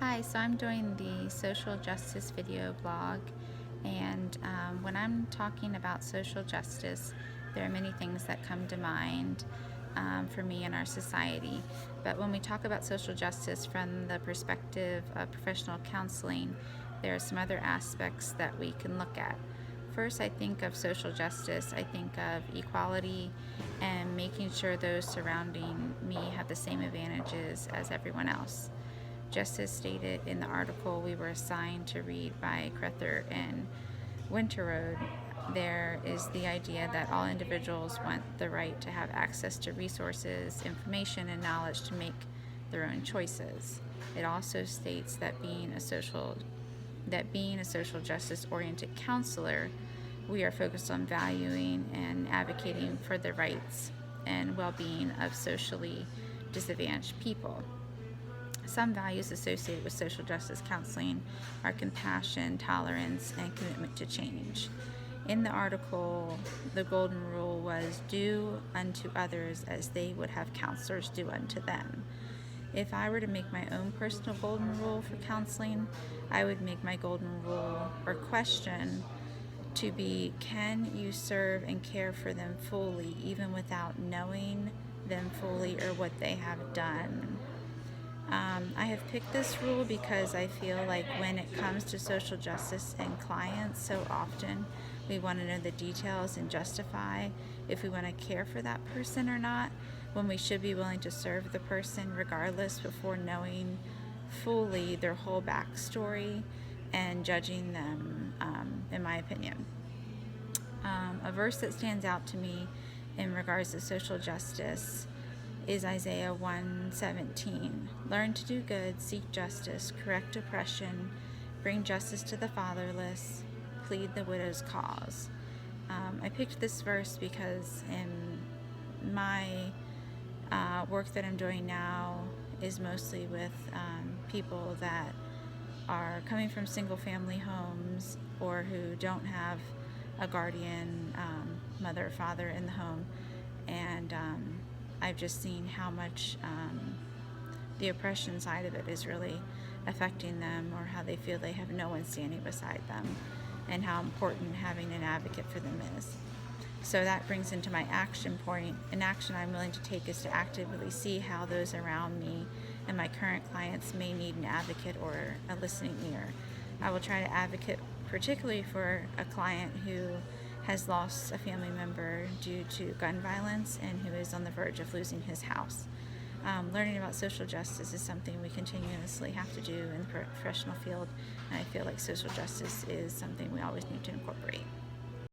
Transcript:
Hi, so I'm doing the social justice video blog, and when I'm talking about social justice, there are many things that come to mind for me in our society. But when we talk about social justice from the perspective of professional counseling, there are some other aspects that we can look at. First, I think of social justice, I think of equality and making sure those surrounding me have the same advantages as everyone else. Just as stated in the article we were assigned to read by Crether and Winterroad, there is the idea that all individuals want the right to have access to resources, information, and knowledge to make their own choices. It also states that being a social justice oriented counselor, we are focused on valuing and advocating for the rights and well-being of socially disadvantaged people. Some values associated with social justice counseling are compassion, tolerance, and commitment to change. In the article, the golden rule was do unto others as they would have counselors do unto them. If I were to make my own personal golden rule for counseling, I would make my golden rule or question to be, can you serve and care for them fully even without knowing them fully or what they have done? I have picked this rule because I feel like when it comes to social justice and clients, so often we want to know the details and justify if we want to care for that person or not, when we should be willing to serve the person regardless before knowing fully their whole backstory and judging them, in my opinion. A verse that stands out to me in regards to social justice is Isaiah 1:17. Learn to do good, seek justice, correct oppression, bring justice to the fatherless, plead the widow's cause. I picked this verse because in my work that I'm doing now is mostly with people that are coming from single family homes or who don't have a guardian, mother or father in the home, and I've just seen how much the oppression side of it is really affecting them, or how they feel they have no one standing beside them, and how important having an advocate for them is. So that brings into my action point. An action I'm willing to take is to actively see how those around me and my current clients may need an advocate or a listening ear. I will try to advocate particularly for a client who has lost a family member due to gun violence and who is on the verge of losing his house. Learning about social justice is something we continuously have to do in the professional field, and I feel like social justice is something we always need to incorporate.